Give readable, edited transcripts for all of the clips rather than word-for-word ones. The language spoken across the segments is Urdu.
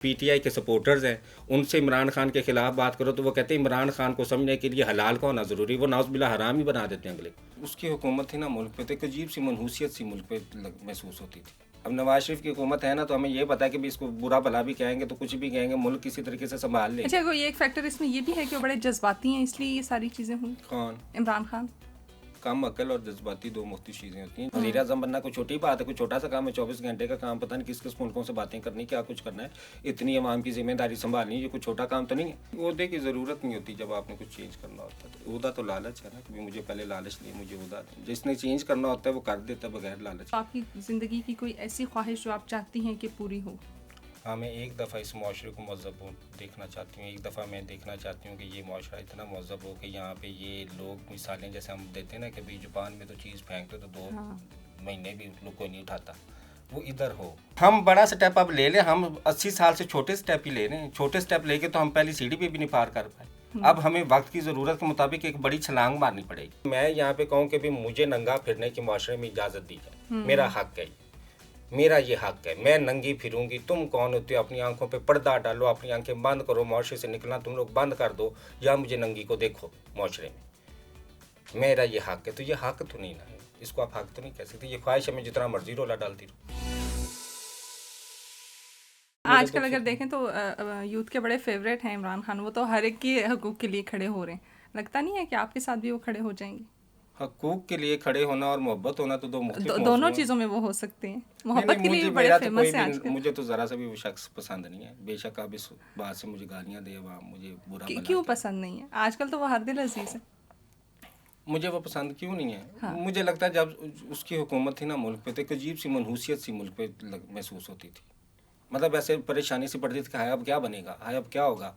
پی ٹی آئی کے سپورٹرز ہیں، ان سے عمران خان کے خلاف بات کرو تو وہ کہتے ہیں عمران خان کو سمجھنے کے لیے حلال کا ہونا ضروری، وہ ناؤز باللہ حرام ہی بنا دیتے ہیں اگلے۔ اس کی حکومت تھی نا ملک پہ، تو ایک عجیب سی منحوسیت سی ملک پہ محسوس ہوتی تھی۔ اب نواز شریف کی حکومت ہے نا، تو ہمیں یہ پتا ہے کہ اس کو برا بھلا بھی کہیں گے تو کچھ بھی کہیں گے، ملک کسی طریقے سے سنبھال لیں۔ اچھا، کوئی ایک فیکٹر اس میں یہ بھی ہے کہ وہ بڑے جذباتی ہیں، اس لیے یہ ساری چیزیں ہوئی۔ کون؟ عمران خان۔ کم عقل اور جذباتی دو مختلف چیزیں ہوتی ہیں۔ وزیر اعظم بننا کوئی چھوٹی بات ہے، کوئی چھوٹا سا کام ہے، 24 گھنٹے کا کام، پتہ نہیں کس کس ملکوں سے باتیں کرنی، کیا کچھ کرنا ہے، اتنی عوام کی ذمہ داری سنبھالنی، یہ کوئی چھوٹا کام تو نہیں ہے۔ عہدے کی ضرورت نہیں ہوتی جب آپ نے کچھ چینج کرنا ہوتا ہے، تو عہدہ تو لالچ ہے نا، کہ مجھے پہلے لالچ نہیں، مجھے عہدہ دیں۔ جس نے چینج کرنا ہوتا ہے وہ کر دیتا ہے بغیر لالچ۔ آپ کی زندگی کی کوئی ایسی خواہش جو آپ چاہتی ہیں کہ پوری ہو؟ ہاں، میں ایک دفعہ اس معاشرے کو مہذب دیکھنا چاہتی ہوں، ایک دفعہ میں دیکھنا چاہتی ہوں کہ یہ معاشرہ اتنا مہذب ہو کہ یہاں پہ یہ لوگ مثالیں جیسے ہم دیتے ہیں نا کہ جاپان میں تو چیز پھینکتے تو 2 مہینے بھی لوگ کوئی نہیں اٹھاتا، وہ ادھر ہو۔ ہم بڑا سٹیپ اب لے لیں، ہم 80 سال سے چھوٹے سٹیپ ہی لے رہے ہیں، چھوٹے سٹیپ لے کے تو ہم پہلی سیڑھی پہ بھی نہیں پار کر پائے۔ اب ہمیں وقت کی ضرورت کے مطابق ایک بڑی چھلانگ مارنی پڑے گی۔ میں یہاں پہ کہوں کہ بھی مجھے ننگا پھرنے کی معاشرے میں اجازت دی جائے، میرا حق ہے، میرا یہ حق ہے، میں ننگی پھروں گی۔ تم کون ہوتے ہو؟ اپنی آنکھوں پہ پردہ ڈالو، اپنی آنکھیں بند کرو، معاشرے سے نکلنا تم لوگ بند کر دو، یا مجھے ننگی کو دیکھو معاشرے میں، میرا یہ حق ہے۔ تو یہ حق تو نہیں نا، اس کو آپ حق تو نہیں کہہ سکتے، یہ خواہش ہے میں جتنا مرضی رولا ڈالتی رہوں۔ آج کل اگر دیکھیں تو یوتھ کے بڑے فیوریٹ ہیں عمران خان، وہ تو ہر ایک کے حقوق کے لیے کھڑے ہو رہے ہیں، لگتا نہیں ہے کہ آپ کے ساتھ بھی وہ کھڑے ہو جائیں گے؟ حقوق کے لیے کھڑے ہونا اور محبت ہونا تو دو مختلف موضوع ہیں۔ دونوں چیزوں میں وہ ہو سکتے ہیں، محبت کے لیے بھی بڑے فیمس ہیں آج کل۔ مجھے تو ذرا سا بھی وہ شخص پسند نہیں ہے، بے شک آپ اس بات سے مجھے گالیاں دے عوام، مجھے برا بھلا کیوں پسند نہیں ہے؟ آج کل تو وہ ہر دل عزیز ہے۔ مجھے وہ پسند کیوں نہیں ہے؟ مجھے لگتا ہے جب اس کی حکومت تھی نا ملک پہ، تو ایک عجیب سی منحوسیت سی ملک پہ محسوس ہوتی تھی، مطلب ایسے پریشانی سی پڑتی تھی کہ ہائے اب کیا بنے گا، ہائے اب کیا ہوگا،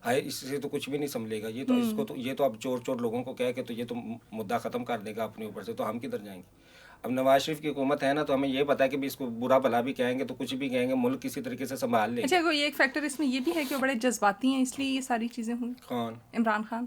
ہائے اس سے تو کچھ بھی نہیں سنبھلے گا، یہ تو اس کو تو یہ تو اب چور لوگوں کو کہے کہ تو یہ تو مدعا ختم کر دے گا اپنے اوپر سے، تو ہم کدھر جائیں گے؟ اب نواز شریف کی حکومت ہے نا، تو ہمیں یہ پتا ہے کہ اس کو برا بھلا بھی کہیں گے تو کچھ بھی کہیں گے، ملک کسی طریقے سے سنبھال لیں۔ اچھا، کوئی ایک فیکٹر اس میں یہ بھی ہے کہ وہ بڑے جذباتی ہیں، اس لیے یہ ساری چیزیں ہوئی۔ کون؟ عمران خان۔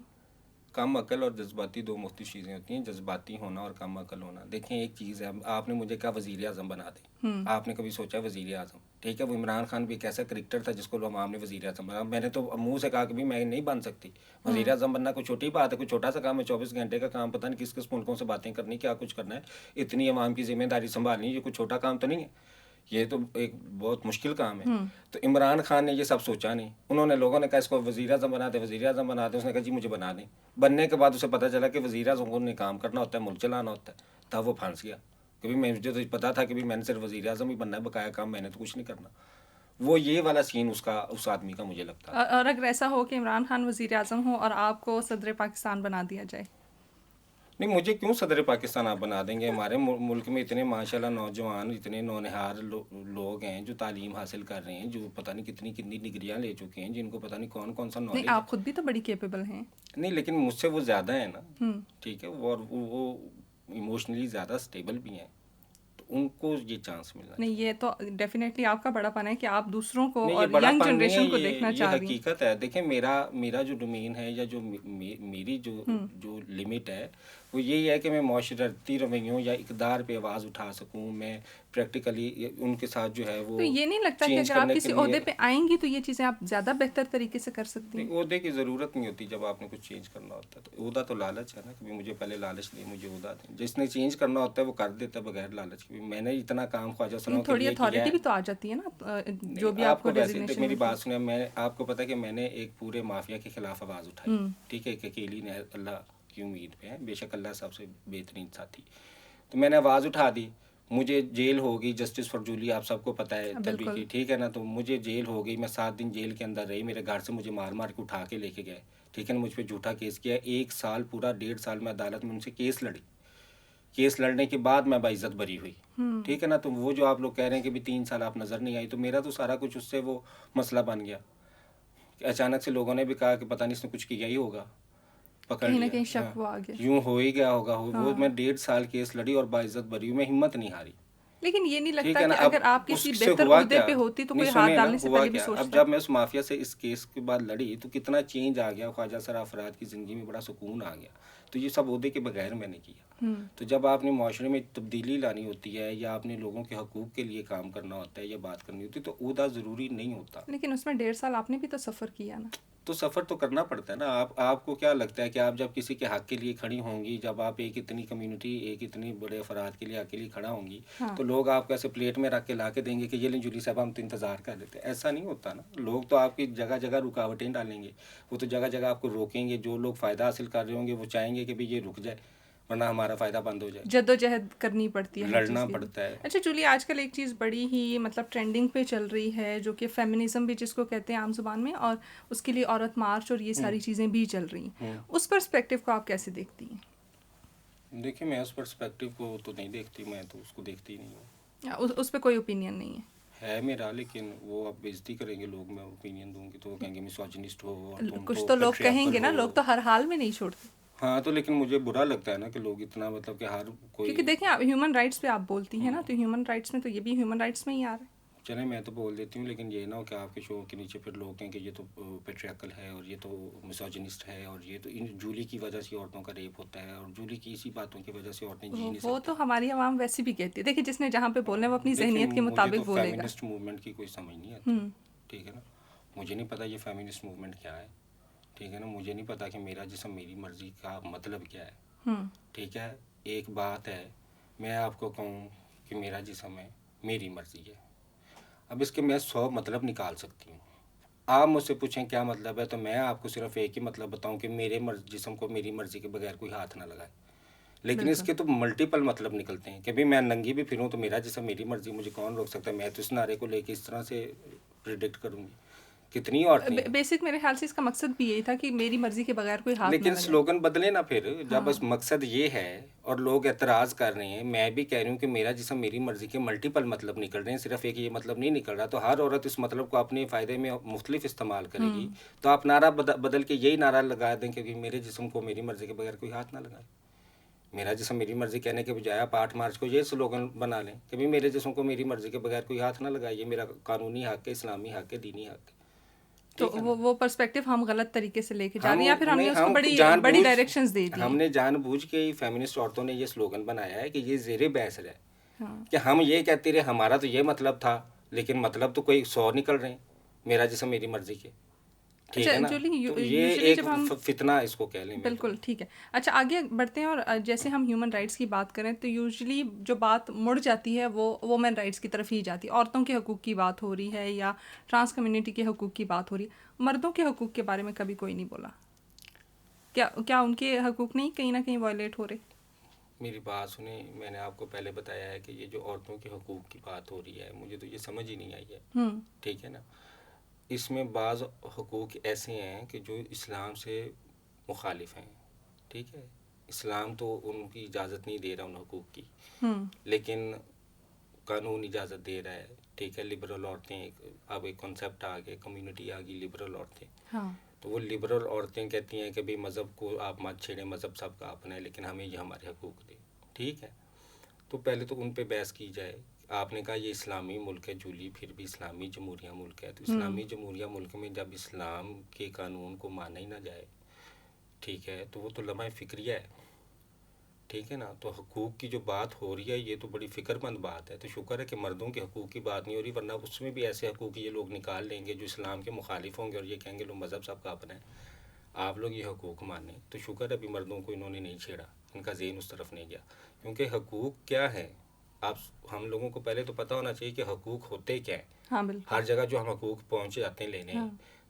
کم عقل اور جذباتی دو مختلف چیزیں ہوتی ہیں، جذباتی ہونا اور کم عقل ہونا۔ دیکھیں ایک چیز ہے، آپ نے مجھے کہا وزیر اعظم بنا دیں، آپ نے کبھی سوچا وزیر اعظم؟ ٹھیک ہے، وہ عمران خان بھی ایک ایسا کرکٹر تھا جس کو عوام نے وزیر اعظم بنا، میں نے تو منہ سے کہا کہ میں نہیں بن سکتی وزیر اعظم بننا، کوئی چھوٹی بات ہے، کوئی چھوٹا سا کام ہے، 24 گھنٹے کا کام، پتہ نہیں کس کس ملکوں سے باتیں کرنی، کیا کچھ کرنا ہے، اتنی عوام کی ذمہ داری سنبھالنی، یہ کوئی چھوٹا کام تو نہیں ہے، یہ تو ایک بہت مشکل کام ہے۔ تو عمران خان نے یہ سب سوچا نہیں، انہوں نے لوگوں نے کہا اس کو وزیر اعظم بنا دے، وزیر اعظم بنا دے، اس نے کہا جی مجھے بنا دیں۔ بننے کے بعد اسے پتہ چلا کہ وزیر اعظم کو کام کرنا ہوتا ہے، ملک چلانا ہوتا ہے، تب وہ پھنس گیا کہ مجھے تو پتا تھا کہ میں نے صرف وزیر اعظم ہی بننا ہے، بقایا کام میں نے تو کچھ نہیں کرنا۔ وہ یہ والا سین اس آدمی کا مجھے لگتا ہے۔ اور اگر ایسا ہو کہ عمران خان وزیر اعظم ہو اور آپ کو صدر پاکستان بنا دیا جائے؟ نہیں، مجھے کیوں صدر پاکستان آپ بنا دیں گے؟ ہمارے ملک میں اتنے ماشاءاللہ نوجوان، اتنے نونہار لوگ ہیں جو تعلیم حاصل کر رہے ہیں، جو پتہ نہیں کتنی ڈگریاں لے چکے ہیں، جن کو پتہ نہیں کون سا نالج۔ نہیں، آپ خود بھی تو بڑی کیپیبل ہیں۔ نہیں، لیکن مجھ سے وہ زیادہ ہیں نا، ٹھیک ہے، وہ ایموشنلی زیادہ سٹیبل بھی ہیں، تو ان کو یہ چانس ملنا۔ نہیں، یہ تو ڈیفینیٹلی آپ کا بڑا پن ہے کہ آپ دوسروں کو اور ینگ جنریشن کو دیکھنا چاہ رہی ہیں۔ یہ حقیقت ہے۔ دیکھیں میرا جو ڈومین ہے یا جو میری جو لمٹ ہے وہ یہی ہے کہ میں معاشرتی رویوں یا اقدار پہ آواز اٹھا سکوں، میں پریکٹیکلی ان کے ساتھ جو ہے وہ تو یہ نہیں لگتا کہ اگر آپ کسی عہدے پہ آئیں گی تو یہ چیزیں آپ زیادہ بہتر طریقے سے کر سکتی ہیں؟ عہدے کی ضرورت نہیں ہوتی جب آپ نے کچھ چینج کرنا ہوتا ہے، تو عہدہ تو لالچ ہے نا، کہ مجھے پہلے لالچ نہیں، مجھے عہدہ دیں۔ جس نے چینج کرنا ہوتا ہے وہ کر دیتا ہے بغیر لالچ کے۔ میں نے اتنا کام خواجہ سنوں کے لیے کیا ہے، تھوڑی اتھارٹی بھی تو آ جاتی ہے نا، جو بھی آپ کو ڈیزگنیشن۔ میری بات سنیں، میں آپ کو پتا کہ میں نے ایک پورے مافیا کے خلاف آواز اٹھائی، ٹھیک ہے، ایک اکیلی نے، اللہ کی امید پہ ہے، بے شک اللہ سب سے بہترین ساتھی، تو میں نے آواز اٹھا دی، مجھے جیل ہو گئی، جسٹس فار جولی آپ سب کو پتہ ہے تبھی کی، ٹھیک ہے نا، تو مجھے جیل ہو گئی، میں 7 دن جیل کے اندر رہی، میرے گھر سے مجھے مار کے اٹھا کے لے کے گئے، ٹھیک ہے نا، مجھ پہ جھوٹا کیس کیا، 1 سال پورا 1.5 سال میں عدالت میں ان سے کیس لڑی، کیس لڑنے کے بعد میں باعزت بری ہوئی، ٹھیک ہے نا۔ تو وہ جو آپ لوگ کہہ رہے ہیں کہ 3 سال آپ نظر نہیں آئی، تو میرا تو سارا کچھ اس سے وہ مسئلہ بن گیا کہ اچانک سے لوگوں نے بھی کہا کہ پتہ نہیں اس نے کچھ کیا ہی ہوگا، پکڑ کہیں نہ لیا، کہیں شک وہ آ گیا، یوں ہو ہی گیا ہوگا۔ وہ میں 1.5 سال کیس لڑی اور باعزت بری ہوئی، میں ہمت نہیں ہاری۔ لیکن یہ نہیں لگتا کہ اگر آپ کسی بہتر عہدے پہ ہوتی تو کوئی ہاتھ ڈالنے سے پہلے بھی سوچتا؟ اب جب میں اس مافیا سے اس کیس کے بعد لڑی تو کتنا چینج آ گیا، خواجہ سرا افراد کی زندگی میں بڑا سکون آ گیا، تو یہ سب عہدے کے بغیر میں نے کیا۔ تو جب آپ نے معاشرے میں تبدیلی لانی ہوتی ہے یا آپ نے لوگوں کے حقوق کے لیے کام کرنا ہوتا ہے یا بات کرنی ہوتی ہے تو عہدہ ضروری نہیں ہوتا. لیکن اس میں 1.5 سال آپ نے بھی تو سفر کیا نا. تو سفر تو کرنا پڑتا ہے نا. آپ کو کیا لگتا ہے کہ آپ جب کسی کے حق کے لیے کھڑی ہوں گی, جب آپ ایک اتنی کمیونٹی, ایک اتنی بڑے افراد کے لیے حق کے لیے کھڑا ہوں گی, تو لوگ آپ کو ایسے پلیٹ میں رکھ کے لا کے دیں گے کہ یہ لیں جولی صاحب ہم تو انتظار کر لیتے ہیں. ایسا نہیں ہوتا نا. لوگ تو آپ کی جگہ جگہ رکاوٹیں ڈالیں گے, وہ تو جگہ جگہ آپ کو روکیں گے. جو لوگ فائدہ حاصل کر رہے ہوں گے وہ چاہیں گے کہ بھئی یہ رک جائے ورنہ ہمارا فائدہ بند ہو جائے. جدوجہد کرنی پڑتی ہے, لڑنا پڑتا ہے. اچھا جولی, آج کل ایک چیز بڑی ہی مطلب ٹرینڈنگ پہ چل رہی ہے جو کہ فیمنزم بھی جس کو کہتے ہیں عام زبان میں, اور اس کے لیے عورت مارچ اور یہ ساری چیزیں بھی چل رہی ہیں. اس پرسپیکٹیو کو آپ کیسے دیکھتی ہیں؟ دیکھیں میں اس پرسپیکٹیو کو تو نہیں دیکھتی, میں تو اس کو دیکھتی ہی نہیں ہوں. اس پہ کوئی اوپینین نہیں ہے میرا, لیکن وہ اب بےزتی کریں گے لوگ, میں اوپینین دوں گی تو وہ کہیں گے میسوجنسٹ ہو اور تم کچھ تو لوگ کہیں گے نا, لوگ تو ہر حال میں نہیں چھوڑتے. ہاں تو لیکن مجھے برا لگتا ہے نا کہ لوگ اتنا مطلب کہ ہر کوئی, کیونکہ دیکھیں آپ ہیومن رائٹس پہ آپ بولتی ہیں نا, تو ہیومن رائٹس میں تو یہ بھی ہیومن رائٹس میں ہی آ رہا ہے. چلیں میں تو بول دیتی ہوں, لیکن یہ نہ ہو کہ آپ کے شو کے نیچے پھر لوگ کہیں کہ یہ تو پیٹریارکل ہے اور یہ تو میسوجنسٹ ہے اور یہ تو ان جولی کی وجہ سے عورتوں کا ریپ ہوتا ہے اور جولی کی اسی باتوں کی وجہ سے عورتیں جی نہیں سکتی. وہ تو ہماری عوام ویسی بھی کہتی ہے. دیکھیں جس نے جہاں پہ بولنا ہے وہ اپنی ذہنیت کے مطابق بولے گا. فیمنسٹ موومنٹ کی کوئی سمجھ نہیں آتی, ٹھیک ہے نا. مجھے نہیں پتا یہ فیمنسٹ موومنٹ کیا ہے, ٹھیک ہے نا. مجھے نہیں پتا کہ میرا جسم میری مرضی کا مطلب کیا ہے, ٹھیک ہے. ایک بات ہے, میں آپ کو کہوں کہ میرا جسم ہے, میری مرضی ہے. اب اس کے میں 100 مطلب نکال سکتی ہوں. آپ مجھ سے پوچھیں کیا مطلب ہے, تو میں آپ کو صرف ایک ہی مطلب بتاؤں کہ میرے جسم کو میری مرضی کے بغیر کوئی ہاتھ نہ لگائے. لیکن اس کے تو ملٹیپل مطلب نکلتے ہیں کہ بھی میں ننگی بھی پھروں تو میرا جسم میری مرضی, مجھے کون روک سکتا ہے. میں تو اس نعرے کو لے کے اس طرح سے پریڈکٹ کروں گی. کتنی عورتیں, بیسک میرے خیال سے اس کا مقصد بھی یہی تھا کہ میری مرضی کے بغیر کوئی ہاتھ نہ لگائے. لیکن سلوگن بدلے نا پھر, جب بس مقصد یہ ہے اور لوگ اعتراض کر رہے ہیں. میں بھی کہہ رہی ہوں کہ میرا جسم میری مرضی کے ملٹیپل مطلب نکل رہے ہیں, صرف ایک یہ مطلب نہیں نکل رہا. تو ہر عورت اس مطلب کو اپنے فائدے میں مختلف استعمال کرے گی. تو آپ نعرہ بدل کے یہی نعرہ لگا دیں کہ میرے جسم کو میری مرضی کے بغیر کوئی ہاتھ نہ لگائے. میرا جسم میری مرضی کہنے کے بجائے آپ 8 مارچ کو یہ سلوگن بنا لیں کہ بھی میرے جسم کو میری مرضی کے بغیر کوئی ہاتھ نہ لگائے. یہ میرا قانونی حق ہے, اسلامی حق ہے, دینی حق ہے. تو وہ پرسپیکٹیو ہم غلط طریقے سے لے کے جا رہے ہیں, یا پھر ہم نے اس کو بڑی ڈائریکشنز دے دی. ہم نے جان بوجھ کے ہی فیمنسٹ عورتوں نے یہ سلوگن بنایا ہے کہ یہ زیر بحث ہے کہ ہم یہ کہتے رہے ہمارا تو یہ مطلب تھا, لیکن مطلب تو کوئی 100 نکل رہے ہیں میرا جسم میری مرضی کے, ٹھیک ہے نا. تو یہ ایک فتنہ اس کو کہہ لیں. بالکل ٹھیک ہے. اچھا آگے بڑھتے ہیں, اور جیسے ہم ہیومن رائٹس کی بات کریں تو یوزلی جو بات مڑ جاتی ہے وہ وومن رائٹس کی طرف ہی جاتی ہے. عورتوں کے حقوق کی بات ہو رہی ہے یا ٹرانس کمیونٹی کے حقوق کی بات ہو رہی ہے. مردوں کے حقوق کے بارے میں کبھی کوئی نہیں بولا. کیا ان کے حقوق نہیں کہیں نہ کہیں وائلیٹ ہو رہے؟ میری بات سنیں, میں نے آپ کو پہلے بتایا ہے کہ یہ جو عورتوں کے حقوق کی بات ہو رہی ہے مجھے تو یہ سمجھ ہی نہیں آئی ہے, ٹھیک ہے نا. اس میں بعض حقوق ایسے ہیں کہ جو اسلام سے مخالف ہیں, ٹھیک ہے. اسلام تو ان کی اجازت نہیں دے رہا ان حقوق کی, لیکن قانون اجازت دے رہا ہے, ٹھیک ہے. لبرل عورتیں, اب ایک کنسیپٹ آ گیا, کمیونٹی آ گئی لبرل عورتیں. تو وہ لبرل عورتیں کہتی ہیں کہ بھئی مذہب کو آپ مت چھیڑیں, مذہب سب کا اپنا ہے, لیکن ہمیں یہ ہمارے حقوق دے, ٹھیک ہے. تو پہلے تو ان پہ بحث کی جائے. آپ نے کہا یہ اسلامی ملک ہے جولی, پھر بھی اسلامی جمہوریہ ملک ہے. تو اسلامی جمہوریہ ملک میں جب اسلام کے قانون کو مانا ہی نہ جائے, ٹھیک ہے, تو وہ تو لمحہ فکریہ ہے, ٹھیک ہے نا. تو حقوق کی جو بات ہو رہی ہے یہ تو بڑی فکر مند بات ہے. تو شکر ہے کہ مردوں کے حقوق کی بات نہیں ہو رہی, ورنہ اس میں بھی ایسے حقوق یہ لوگ نکال لیں گے جو اسلام کے مخالف ہوں گے اور یہ کہیں گے لو مذہب سب کا اپنا ہے, آپ لوگ یہ حقوق مانیں. تو شکر ہے ابھی مردوں کو انہوں نے نہیں چھیڑا, ان کا ذہن اس طرف نہیں گیا. کیونکہ حقوق کیا ہے, ہم لوگوں کو پہلے تو پتہ ہونا چاہیے کہ حقوق ہوتے کیا ہیں. ہر جگہ جو ہم حقوق پہنچے جاتے ہیں لینے,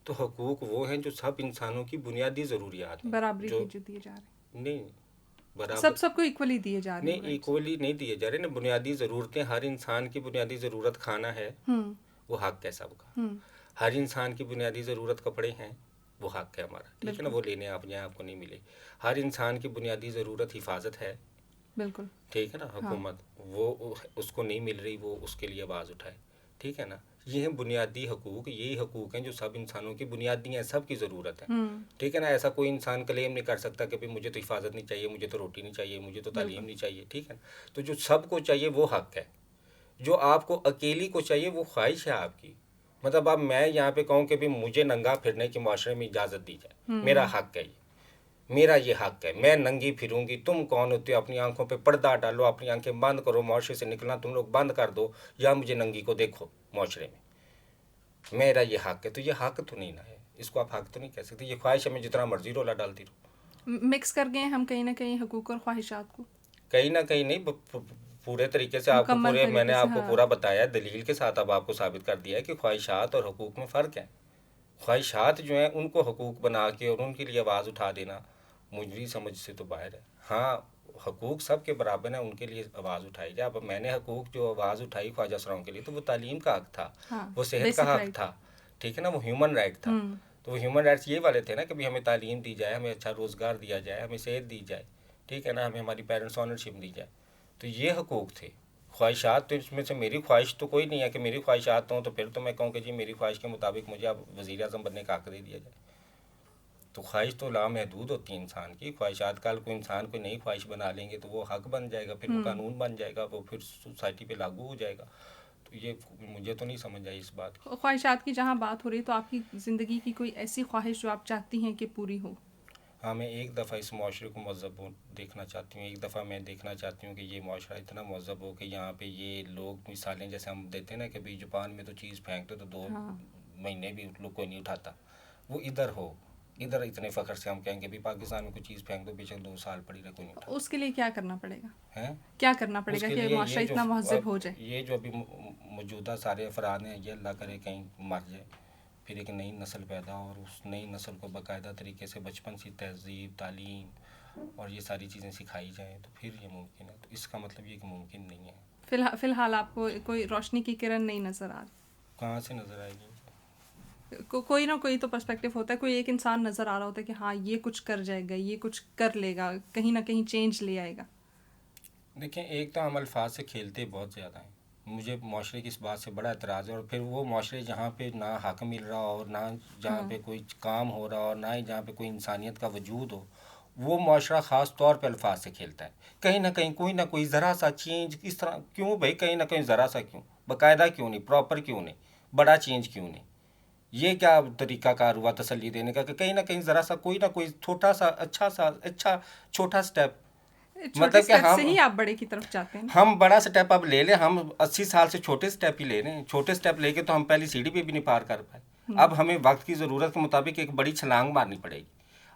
تو حقوق وہ ہیں جو سب انسانوں کی بنیادی ضروریات ہیں, برابری جو دیے جا رہے ہیں. نہیں, سب کو ایکولی دیے جا رہے ہیں. نہیں, ایکولی نہیں دیے جا رہے نا. بنیادی ضرورتیں, ہر انسان کی بنیادی ضرورت کھانا ہے, وہ حق ہے سب کا. ہر انسان کی بنیادی ضرورت کپڑے ہیں, وہ حق ہے ہمارا, ٹھیک ہے نا. وہ لینے آپ جائیں آپ کو نہیں ملے. ہر انسان کی بنیادی ضرورت حفاظت ہے, بالکل ٹھیک ہے نا. حکومت وہ اس کو نہیں مل رہی, وہ اس کے لیے آواز اٹھائے, ٹھیک ہے نا. یہ ہیں بنیادی حقوق, یہی حقوق ہیں جو سب انسانوں کی بنیادی ہیں, سب کی ضرورت ہے, ٹھیک ہے نا. ایسا کوئی انسان کلیم نہیں کر سکتا کہ مجھے تو حفاظت نہیں چاہیے, مجھے تو روٹی نہیں چاہیے, مجھے تو تعلیم نہیں چاہیے, ٹھیک ہے نا. تو جو سب کو چاہیے وہ حق ہے. جو آپ کو اکیلی کو چاہیے وہ خواہش ہے آپ کی. مطلب اب میں یہاں پہ کہوں کہ بھی مجھے ننگا پھرنے کی معاشرے میں اجازت دی جائے, میرا حق ہے یہ, میرا یہ حق ہے، میں ننگی پھروں گی، تم کون ہوتے ہو؟ اپنی آنکھوں پہ پردہ ڈالو، اپنی آنکھیں بند کرو، معاشرے سے نکلنا تم لوگ بند کر دو، یا مجھے ننگی کو دیکھو معاشرے میں، میرا یہ حق ہے۔ تو یہ حق تو نہیں نا ہے، اس کو آپ حق تو نہیں کہہ سکتے، یہ خواہش ہے میں جتنا مرضی رولا ڈالتی رہوں۔ مکس کر گئے ہیں ہم کہیں نہ کہیں حقوق اور خواہشات کو، کہیں نہ کہیں نہیں، پورے طریقے سے آپ کو مکمل میں نے طریقے سے، آپ کو ہاں۔ پورا بتایا، دلیل کے ساتھ اب آپ کو ثابت کر دیا ہے کہ خواہشات اور حقوق میں فرق ہے۔ خواہشات جو ہیں ان کو حقوق بنا کے اور ان کے لیے آواز اٹھا دینا مجری سمجھ سے تو باہر ہے۔ ہاں، حقوق سب کے برابر ہیں، ان کے لیے آواز اٹھائی جائے۔ اب میں نے حقوق جو آواز اٹھائی خواجہ سراؤں کے لیے، تو وہ تعلیم کا حق تھا، ہاں، وہ صحت بیسک کا حق رائٹ۔ تھا، ٹھیک ہے نا، وہ ہیومن رائٹ تھا۔ تو وہ ہیومن رائٹس یہ والے تھے نا کہ بھی ہمیں تعلیم دی جائے، ہمیں اچھا روزگار دیا جائے، ہمیں صحت دی جائے، ٹھیک ہے نا، ہمیں ہماری پیرنٹس آنرشپ دی جائے۔ تو یہ حقوق تھے۔ خواہشات تو اس میں سے میری خواہش تو کوئی نہیں ہے کہ میری خواہشات ہوں تو پھر تو میں کہوں کہ جی میری خواہش کے مطابق مجھے اب وزیر اعظم بننے کا حق دے دیا جائے۔ تو خواہش تو لامحدود ہوتی ہے انسان کی، خواہشات کل کوئی انسان کوئی نئی خواہش بنا لیں گے تو وہ حق بن جائے گا، پھر وہ قانون بن جائے گا، وہ پھر سوسائٹی پہ لاگو ہو جائے گا۔ تو یہ مجھے تو نہیں سمجھ آئی اس بات کی۔ خواہشات کی جہاں بات ہو رہی ہے تو آپ کی زندگی کی کوئی ایسی خواہش جو آپ چاہتی ہیں کہ پوری ہو؟ ہاں، میں ایک دفعہ اس معاشرے کو مہذب دیکھنا چاہتی ہوں، ایک دفعہ میں دیکھنا چاہتی ہوں کہ یہ معاشرہ اتنا مہذب ہو کہ یہاں پہ یہ لوگ مثالیں جیسے ہم دیتے ہیں نا کہ بھئی جاپان میں تو چیز پھینک دو تو 2 مہینے بھی لوگ کوئی نہیں اٹھاتا، وہ ادھر ہو، ادھر اتنے فخر سے ہم کہیں گے بھی پاکستان میں کوئی چیز پھینک دو بے شک 2 سال پڑی رہے کوئی نہیں اٹھاتا۔ اس کے لیے کیا کرنا پڑے گا؟ ہیں کیا کرنا پڑے اس گا کے کہ لیے معاشرہ یہ جو اتنا مہذب ہو جائے؟ یہ جو ابھی موجودہ سارے افراد ہیں، یہ اللہ کرے کہیں مر جائے، پھر ایک نئی نسل پیدا ہو اور اس نئی نسل کو باقاعدہ طریقے سے بچپن سے تہذیب، تعلیم اور یہ ساری چیزیں سکھائی جائیں تو پھر یہ ممکن ہے۔ تو اس کا مطلب یہ کہ ممکن نہیں ہے۔ فی الحال آپ کو کوئی روشنی کی کرن نہیں نظر آ رہی؟ کہاں سے نظر آئے گی؟ کوئی نہ کوئی تو پرسپیکٹیو ہوتا ہے، کوئی ایک انسان نظر آ رہا ہوتا ہے کہ ہاں یہ کچھ کر جائے گا، یہ کچھ کر لے گا، کہیں نہ کہیں چینج لے آئے گا۔ دیکھیں، ایک تو ہم الفاظ سے کھیلتے بہت زیادہ ہیں، مجھے معاشرے کی اس بات سے بڑا اعتراض ہے، اور پھر وہ معاشرے جہاں پہ نہ حق مل رہا ہو اور نہ جہاں پہ کوئی کام ہو رہا ہو اور نہ ہی جہاں پہ کوئی انسانیت کا وجود ہو، وہ معاشرہ خاص طور پہ الفاظ سے کھیلتا ہے۔ کہیں نہ کہیں کوئی نہ کوئی ذرا سا چینج اس طرح کیوں بھائی، کہیں نہ کہیں ذرا سا کیوں، باقاعدہ کیوں نہیں، پراپر کیوں نہیں، بڑا چینج کیوں نہیں؟ یہ کیا طریقہ کار ہوا تسلی دینے کا کہ کہیں نہ کہیں ذرا سا کوئی نہ کوئی چھوٹا سا اچھا چھوٹا سٹیپ، چھوٹے مطلب کہ اسٹیپ سے ہی آپ بڑے کی طرف جاتے ہیں۔ ہم بڑا سٹیپ اب لے لیں، ہم 80 سال سے چھوٹے سٹیپ ہی لے رہے ہیں، چھوٹے سٹیپ لے کے تو ہم پہلی سیڑھی پہ بھی نہیں پار کر پائے۔ اب ہمیں وقت کی ضرورت کے مطابق ایک بڑی چھلانگ مارنی پڑے گی۔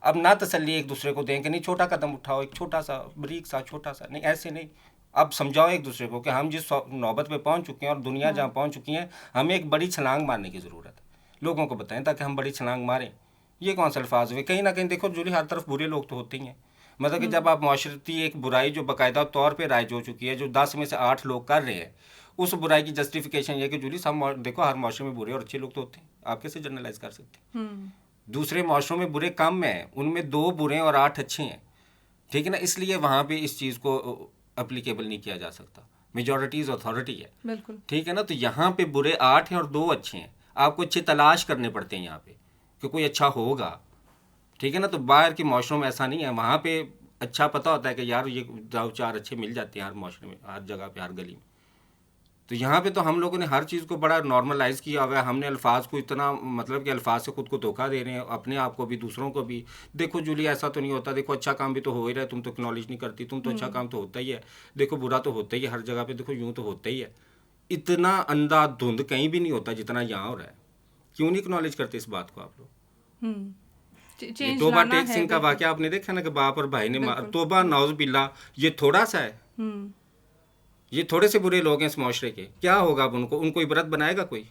اب نہ تسلی ایک دوسرے کو دیں کہ نہیں چھوٹا قدم اٹھاؤ، ایک چھوٹا سا بریک سا چھوٹا سا، نہیں ایسے نہیں۔ اب سمجھاؤ ایک دوسرے کو کہ ہم جس نوبت پہ پہنچ چکے ہیں اور دنیا جہاں پہنچ چکی ہے، ہمیں ایک بڑی چھلانگ مارنے کی ضرورت ہے۔ لوگوں کو بتائیں تاکہ ہم بڑی چھلانگ ماریں۔ یہ کون سے الفاظ ہوئے؟ کہیں نہ کہیں دیکھو جولی، ہر طرف برے لوگ تو ہوتے ہی ہیں، مطلب کہ جب آپ معاشرتی ایک برائی جو باقاعدہ طور پہ رائج ہو چکی ہے، جو 10 میں سے 8 لوگ کر رہے ہیں، اس برائی کی جسٹیفیکیشن یہ کہ جولی سب دیکھو ہر معاشرے میں برے اور اچھے لوگ تو ہوتے ہیں، آپ کیسے جنرلائز کر سکتے ہیں؟ دوسرے معاشروں میں برے کم ہیں، ان میں 2 برے اور 8 اچھے ہیں، ٹھیک ہے نا، اس لیے وہاں پہ اس چیز کو اپلیکیبل نہیں کیا جا سکتا، میجورٹیز اتھارٹی ہے، بالکل ٹھیک ہے نا۔ تو یہاں پہ برے 8 ہیں اور 2 اچھے ہیں، آپ کو اچھے تلاش کرنے پڑتے ہیں یہاں پہ کہ کوئی اچھا ہوگا، ٹھیک ہے نا۔ تو باہر کے معاشروں میں ایسا نہیں ہے، وہاں پہ اچھا پتہ ہوتا ہے کہ یار یہ 2-4 اچھے مل جاتے ہیں ہر معاشرے میں، ہر جگہ پہ، ہر گلی میں۔ تو یہاں پہ تو ہم لوگوں نے ہر چیز کو بڑا نارملائز کیا ہوا ہے، ہم نے الفاظ کو اتنا مطلب کہ الفاظ سے خود کو دھوکہ دے رہے ہیں، اپنے آپ کو بھی دوسروں کو بھی۔ دیکھو جولی ایسا تو نہیں ہوتا، دیکھو اچھا کام بھی تو ہو ہی رہا ہے، تم تو اکنالج نہیں کرتی، تم تو اچھا کام تو ہوتا ہی ہے، دیکھو برا تو ہوتا ہی ہے ہر جگہ پہ، دیکھو یوں تو ہوتا ہی ہے۔ اتنا اندھا دھند کہیں بھی نہیں ہوتا جتنا یہاں ہو رہا ہے۔ کیوں نہیں اکنالج کرتے اس بات کو آپ لوگ؟ توبہ ٹیک سنگھ کا واقعہ آپ نے دیکھا نا کہ باپ اور بھائی نے توبہ نعوذ باللہ، یہ تھوڑا سا ہے، یہ تھوڑے سے برے لوگ ہیں اس معاشرے کے، کیا ہوگا اب ان کو عبرت بنائے گا کوئی؟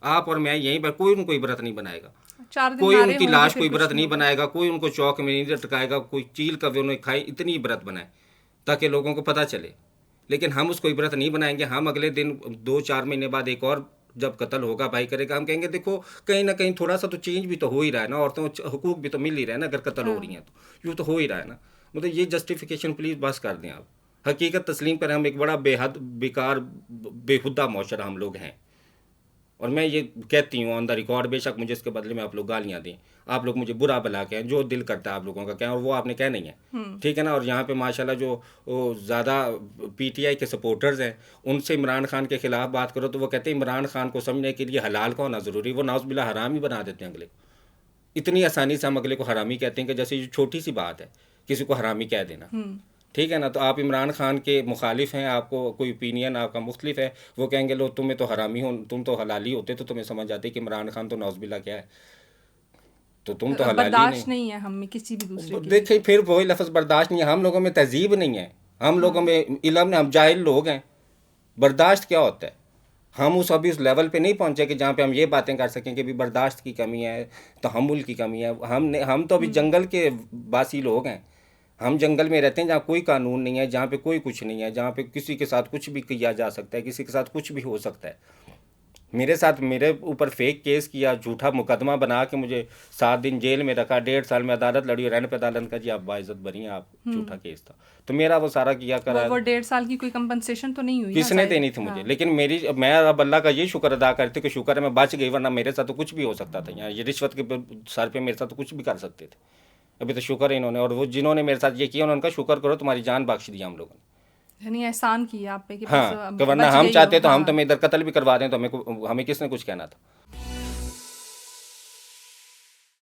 آپ اور میں یہیں پر کوئی ان کو عبرت نہیں بنائے گا، کوئی ان کی لاش کو عبرت نہیں بنائے گا، کوئی ان کو چوک میں نہیں لٹکائے گا، کوئی چیل کا انہیں کھائے، اتنی عبرت بنائے تاکہ لوگوں کو پتہ چلے۔ لیکن ہم اس کو عبرت نہیں بنائیں گے، ہم اگلے دن 2-4 مہینے بعد ایک اور جب قتل ہوگا بھائی کرے گا، ہم کہیں گے دیکھو کہیں نہ کہیں تھوڑا سا تو چینج بھی تو ہو ہی رہا ہے نا، عورتوں حقوق بھی تو مل ہی رہا ہے نا، اگر قتل ہو رہی ہیں تو یوں تو ہو ہی رہا ہے نا۔ مطلب یہ جسٹیفیکیشن پلیز بس کر دیں آپ، حقیقت تسلیم کریں، ہم ایک بڑا بے حد بیکار بےہودہ معاشرہ ہم لوگ ہیں، اور میں یہ کہتی ہوں آن دا ریکارڈ، بے شک مجھے اس کے بدلے میں آپ لوگ گالیاں دیں، آپ لوگ مجھے برا بلا کہیں، جو دل کرتا ہے آپ لوگوں کا کہیں، اور وہ آپ نے کہنا ہی ہے، ٹھیک ہے نا۔ اور یہاں پہ ماشاءاللہ جو زیادہ پی ٹی آئی کے سپورٹرز ہیں، ان سے عمران خان کے خلاف بات کرو تو وہ کہتے ہیں عمران خان کو سمجھنے کے لیے حلال کا ہونا ضروری، وہ نعوذ باللہ حرام ہی بنا دیتے ہیں اگلے کو۔ اتنی آسانی سے ہم اگلے کو حرامی کہتے ہیں کہ جیسے یہ چھوٹی سی بات ہے کسی کو حرامی کہہ دینا. ٹھیک ہے نا. تو آپ عمران خان کے مخالف ہیں, آپ کو کوئی اوپینین آپ کا مختلف ہے, وہ کہیں گے لو تمہیں تو حرامی ہو, تم تو حلالی ہوتے تو تمہیں سمجھ آتے کہ عمران خان تو نعوذ باللہ کیا ہے, تو تم تو حلالی برداشت نہیں ہے ہم میں کسی بھی دوسرے کی. دیکھیں پھر وہی لفظ برداشت نہیں ہے. ہم لوگوں میں تہذیب نہیں ہے, ہم لوگوں میں علم نہیں, ہم جاہل لوگ ہیں. برداشت کیا ہوتا ہے؟ ہم ابھی اس لیول پہ نہیں پہنچے کہ جہاں پہ ہم یہ باتیں کر سکیں کہ بھی برداشت کی کمی ہے, تحمل کی کمی ہے. ہم تو ابھی جنگل کے باسی لوگ ہیں. ہم جنگل میں رہتے ہیں جہاں کوئی قانون نہیں ہے, جہاں پہ کوئی کچھ نہیں ہے, جہاں پہ کسی کے ساتھ کچھ بھی کیا جا سکتا ہے, کسی کے ساتھ کچھ بھی ہو سکتا ہے. میرے اوپر فیک کیس کیا, جھوٹا مقدمہ بنا کے مجھے 7 دن جیل میں رکھا, 1.5 سال میں عدالت لڑی, اور رہنے پہ عدالت کا جی آپ باعزت بری ہیں, آپ جھوٹا کیس تھا. تو میرا وہ سارا کیا کرا, وہ 1.5 سال کی کوئی کمپنسیشن تو نہیں ہوئی کس نے دینی تھی مجھے. لیکن میں اب اللہ کا یہ شکر ادا کرتی کہ شکر ہے میں بچ گئی, ورنہ میرے ساتھ تو کچھ بھی ہو سکتا تھا. یہاں یہ رشوت کے سر پہ میرے ساتھ تو کچھ بھی کر سکتے تھے. ابھی تو شکر ہے انہوں نے, اور وہ جنہوں نے میرے ساتھ یہ کیا انہوں نے کہا شکر کرو تمہاری جان بخش دیا ہم لوگوں نے. یعنی احسان کیا آپ پہ کہ ہاں, کہ ورنہ ہم چاہتے تو ہم تمہیں ادھر قتل بھی کروا دیں تو ہمیں کس نے کچھ کہنا تھا.